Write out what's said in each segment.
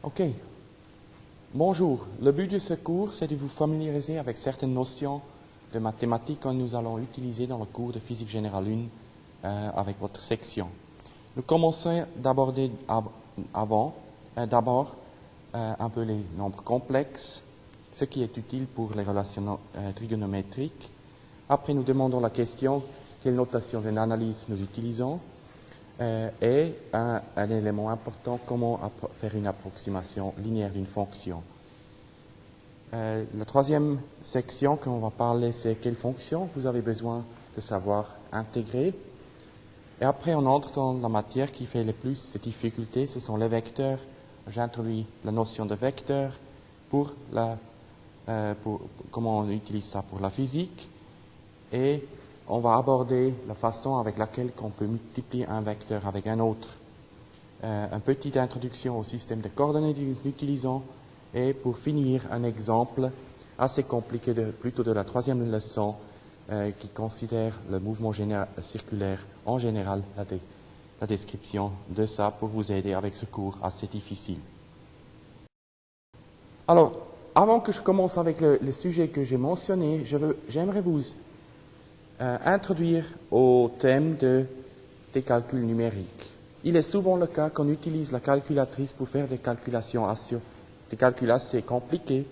Ok. Bonjour. Le but de ce cours, c'est de vous familiariser avec certaines notions de mathématiques que nous allons utiliser dans le cours de physique générale 1 avec votre section. Nous commençons d'aborder d'abord un peu les nombres complexes, ce qui est utile pour les relations trigonométriques. Après, nous demandons la question quelle notation d'analyse nous utilisons et un élément important, comment faire une approximation linéaire d'une fonction. La troisième section qu'on va parler, c'est quelle fonction vous avez besoin de savoir intégrer. Et après, on entre dans la matière qui fait le plus de difficultés, ce sont les vecteurs. J'introduis la notion de vecteur pour comment on utilise ça pour la physique. Et on va aborder la façon avec laquelle on peut multiplier un vecteur avec un autre. Une petite introduction au système de coordonnées que nous utilisons. Et pour finir, un exemple assez compliqué, plutôt de la troisième leçon, qui considère le mouvement circulaire en général, la description de ça pour vous aider avec ce cours assez difficile. Alors, avant que je commence avec le sujet que j'ai mentionné, j'aimerais vous introduire au thème des calculs numériques. Il est souvent le cas qu'on utilise la calculatrice pour faire des calculations assez compliquées,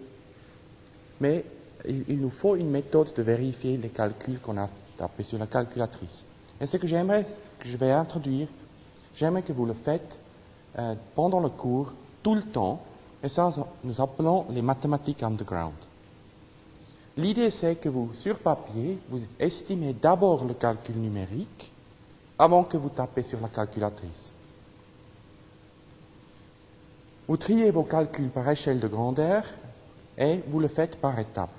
mais il nous faut une méthode de vérifier les calculs qu'on a tapés sur la calculatrice. Et ce que je vais introduire, j'aimerais que vous le faites pendant le cours, tout le temps, et ça, nous appelons les mathématiques underground. L'idée, c'est que vous, sur papier, vous estimez d'abord le calcul numérique avant que vous tapez sur la calculatrice. Vous triez vos calculs par échelle de grandeur et vous le faites par étapes.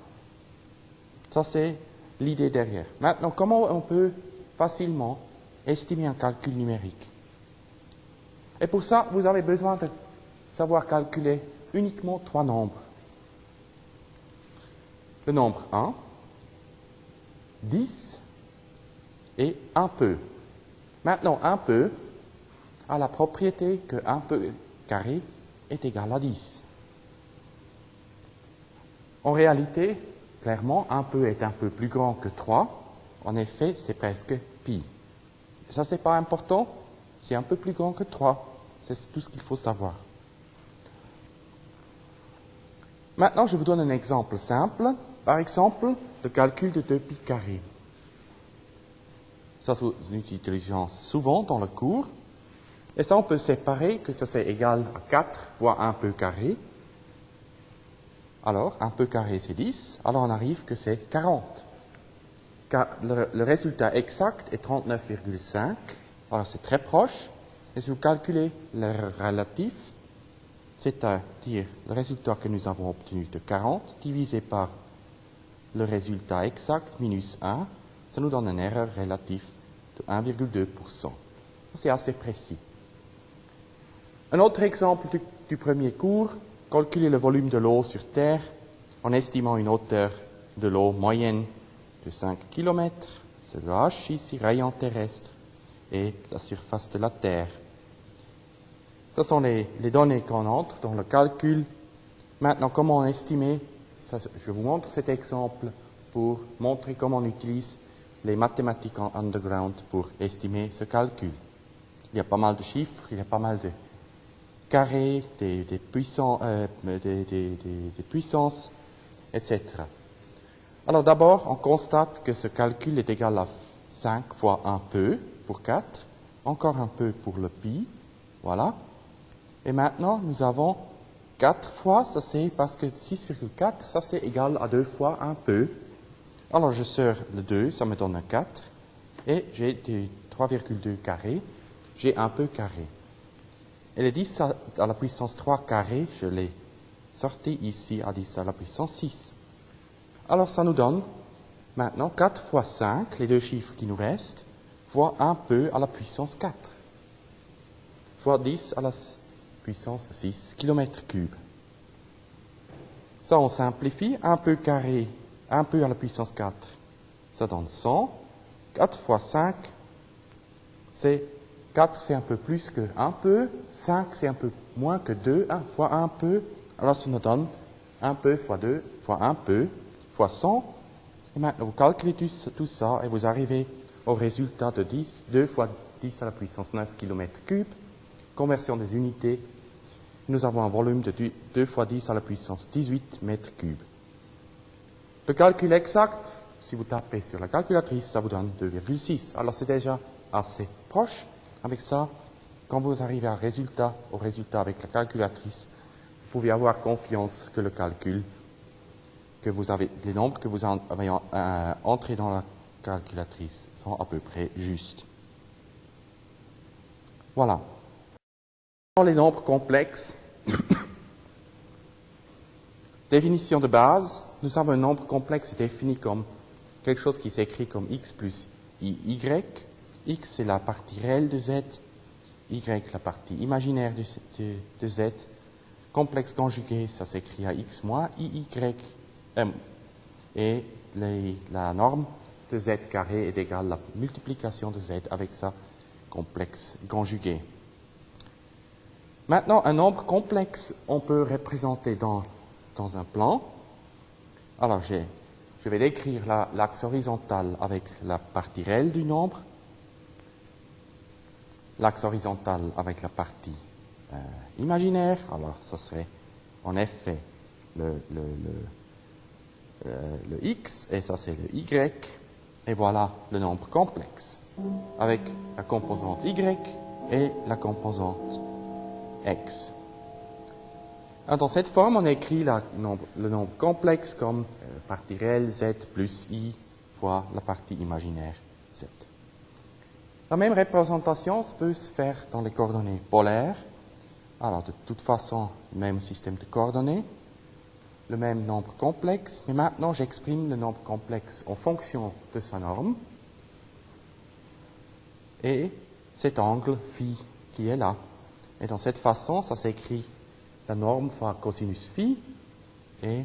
Ça, c'est l'idée derrière. Maintenant, comment on peut facilement estimer un calcul numérique? Et pour ça, vous avez besoin de savoir calculer uniquement 3 nombres. Le nombre 1, 10 et 1 peu. Maintenant, 1 peu a la propriété que 1 peu carré est égal à 10. En réalité, clairement, 1 peu est un peu plus grand que 3. En effet, c'est presque pi. Ça, c'est pas important. C'est un peu plus grand que 3. C'est tout ce qu'il faut savoir. Maintenant, je vous donne un exemple simple. Par exemple, le calcul de 2 pi carré. Ça, nous utilisons souvent dans le cours. Et ça, on peut séparer que ça, c'est égal à 4 fois 1 peu carré. Alors, 1 peu carré, c'est 10. Alors, on arrive que c'est 40. Car le résultat exact est 39,5. Alors, c'est très proche. Et si vous calculez le relatif, c'est-à-dire le résultat que nous avons obtenu de 40, divisé par le résultat exact minus 1, ça nous donne une erreur relative de 1,2%. C'est assez précis. Un autre exemple du premier cours, calculer le volume de l'eau sur Terre en estimant une hauteur de l'eau moyenne de 5 km. C'est le H ici, rayon terrestre, et la surface de la Terre. Ce sont les données qu'on entre dans le calcul. Maintenant, comment estimer? Je vous montre cet exemple pour montrer comment on utilise les mathématiques en underground pour estimer ce calcul. Il y a pas mal de chiffres, il y a pas mal de carrés, des puissances, etc. Alors d'abord, on constate que ce calcul est égal à 5 fois 1 peu pour 4, encore un peu pour le pi, voilà. Et maintenant, nous avons 4 fois, ça c'est parce que 6,4, ça c'est égal à 2 fois 1 peu. Alors je sors le 2, ça me donne un 4. Et j'ai 3,2 carré, j'ai 1 peu carré. Et le 10 à la puissance 3 carré, je l'ai sorti ici à 10 à la puissance 6. Alors ça nous donne maintenant 4 fois 5, les deux chiffres qui nous restent, fois 1 peu à la puissance 4, fois 10 à la puissance 6 km3. Ça, on simplifie. 1 peu carré, 1 peu à la puissance 4, ça donne 100. 4 fois 5, c'est 4 c'est un peu plus que un peu, 5 c'est un peu moins que 2, 1 fois un peu, alors ça nous donne un peu fois 2 fois un peu fois 100. Et maintenant vous calculez tout ça et vous arrivez au résultat de 2 fois 10 à la puissance 9 km3. Conversion des unités, nous avons un volume de 2 fois 10 à la puissance 18 mètres cubes. Le calcul exact, si vous tapez sur la calculatrice, ça vous donne 2,6. Alors c'est déjà assez proche. Avec ça, quand vous arrivez au résultat avec la calculatrice, vous pouvez avoir confiance que le calcul, que vous avez, les nombres que vous avez entrés dans la calculatrice sont à peu près justes. Voilà. Dans les nombres complexes, définition de base, nous avons un nombre complexe défini comme quelque chose qui s'écrit comme x plus iy. X, c'est la partie réelle de z. Y, la partie imaginaire de z. Complexe conjugué, ça s'écrit à x moins iy. Et la norme de z carré est égale à la multiplication de z avec sa complexe conjugué. Maintenant, un nombre complexe, on peut représenter dans un plan. Alors, je vais décrire l'axe horizontal avec la partie réelle du nombre, l'axe horizontal avec la partie imaginaire. Alors, ça serait en effet le x, et ça c'est le y, et voilà le nombre complexe, avec la composante y et la composante x. Dans cette forme, on écrit le nombre complexe comme partie réelle z plus i fois la partie imaginaire z. La même représentation peut se faire dans les coordonnées polaires. Alors, de toute façon, même système de coordonnées, le même nombre complexe, mais maintenant j'exprime le nombre complexe en fonction de sa norme et cet angle phi qui est là. Et dans cette façon, ça s'écrit la norme fois cosinus phi et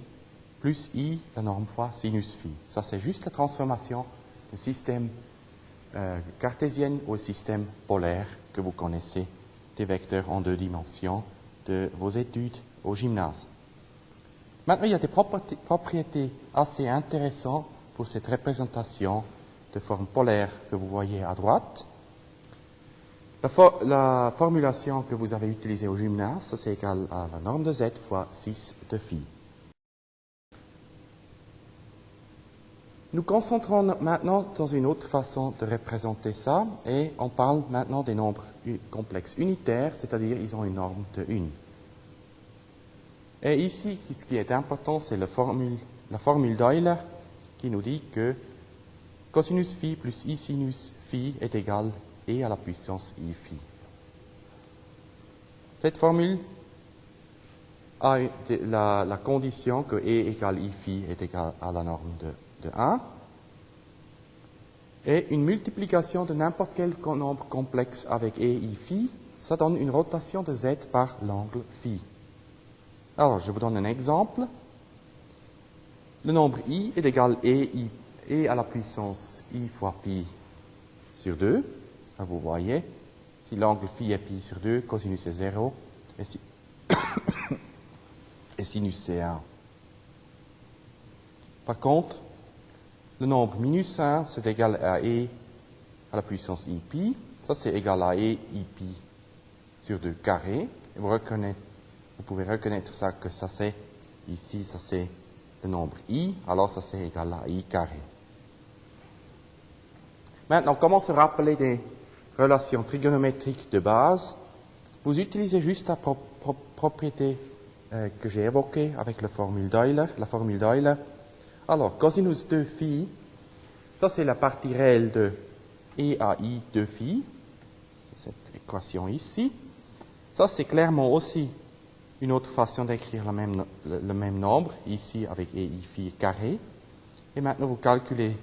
plus i, la norme fois sinus phi. Ça, c'est juste la transformation du système cartésien au système polaire que vous connaissez, des vecteurs en 2 dimensions de vos études au gymnase. Maintenant, il y a des propriétés assez intéressantes pour cette représentation de forme polaire que vous voyez à droite. La formulation que vous avez utilisée au gymnase, ça c'est égal à la norme de z fois 6 de phi. Nous concentrons maintenant dans une autre façon de représenter ça, et on parle maintenant des nombres complexes unitaires, c'est-à-dire ils ont une norme de 1. Et ici, ce qui est important, c'est la formule d'Euler qui nous dit que cosinus phi plus i sinus phi est égal e à la puissance i phi. Cette formule a la condition que e égale i phi est égal à la norme de 1. Et une multiplication de n'importe quel nombre complexe avec e i phi, ça donne une rotation de z par l'angle phi. Alors, je vous donne un exemple. Le nombre i est égal e à la puissance i fois pi sur 2. Alors, vous voyez, si l'angle phi est pi sur 2, cosinus est 0, et sinus c'est 1. Par contre, le nombre minus 1, c'est égal à e à la puissance i pi. Ça, c'est égal à e i pi sur 2 carré. Et vous pouvez reconnaître ça que ça c'est, ici, ça c'est le nombre i, alors ça c'est égal à i carré. Maintenant, comment se rappeler des relations trigonométriques de base? Vous utilisez juste la propriété que j'ai évoquée avec la formule d'Euler. Alors, cosinus 2 phi, ça c'est la partie réelle de e à i 2 phi, cette équation ici. Ça c'est clairement aussi une autre façon d'écrire le même nombre, ici avec e i phi carré. Et maintenant vous calculez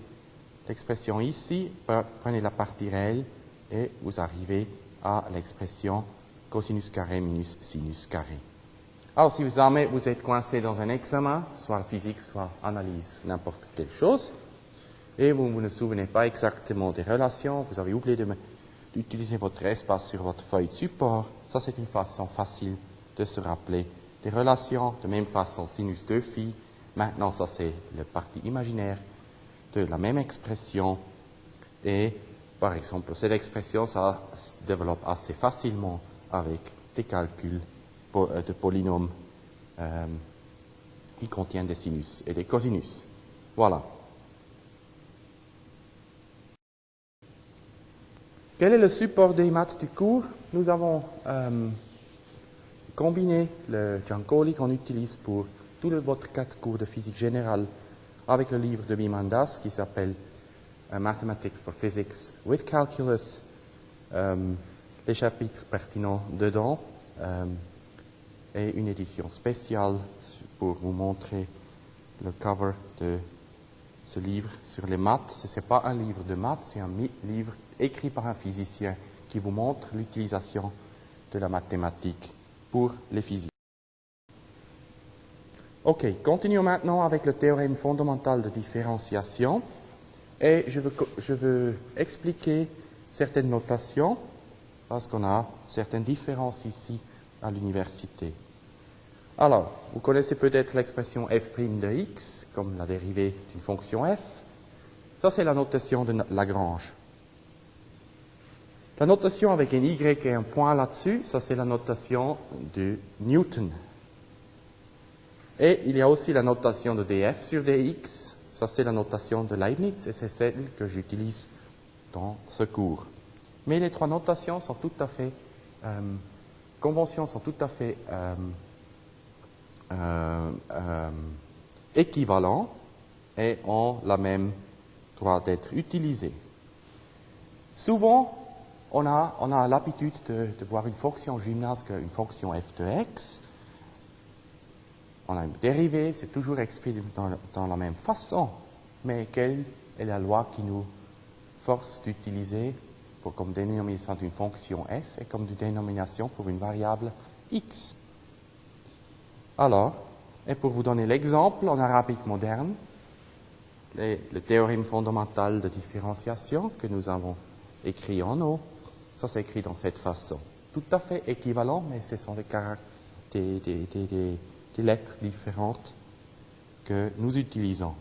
l'expression ici, prenez la partie réelle et vous arrivez à l'expression cosinus carré minus sinus carré. Alors, si jamais vous êtes coincé dans un examen, soit physique, soit analyse, n'importe quelle chose, et vous ne vous souvenez pas exactement des relations, vous avez oublié utilisez votre espace sur votre feuille de support. Ça, c'est une façon facile de se rappeler des relations. De même façon, sinus 2 phi. Maintenant, ça, c'est la partie imaginaire de la même expression. Et, par exemple, cette expression, ça se développe assez facilement avec des calculs de polynômes qui contiennent des sinus et des cosinus. Voilà. Quel est le support des maths du cours? Nous avons combiné le Giancoli qu'on utilise pour tous votre 4 cours de physique générale avec le livre de Mimandas qui s'appelle Mathematics for Physics with Calculus, les chapitres pertinents dedans et une édition spéciale pour vous montrer le cover de ce livre sur les maths. Ce n'est pas un livre de maths, c'est un livre écrit par un physicien qui vous montre l'utilisation de la mathématique pour les physiciens. Ok, continuons maintenant avec le théorème fondamental de différenciation. Et je veux expliquer certaines notations, parce qu'on a certaines différences ici à l'université. Alors, vous connaissez peut-être l'expression f' de x, comme la dérivée d'une fonction f. Ça, c'est la notation de Lagrange. La notation avec un y et un point là-dessus, ça, c'est la notation de Newton. Et il y a aussi la notation de df sur dx. Ça, c'est la notation de Leibniz et c'est celle que j'utilise dans ce cours. Mais les 3 notations sont tout à fait, conventions sont tout à fait équivalentes et ont la même droit d'être utilisées. Souvent, on a l'habitude de voir une fonction gymnase qu'une fonction f de x. On a une dérivée, c'est toujours exprimé dans la même façon. Mais quelle est la loi qui nous force d'utiliser comme dénomination d'une fonction f et comme dénomination pour une variable x? Alors, et pour vous donner l'exemple en arabique moderne, le théorème fondamental de différenciation que nous avons écrit en haut, ça s'écrit dans cette façon. Tout à fait équivalent, mais ce sont des lettres différentes que nous utilisons.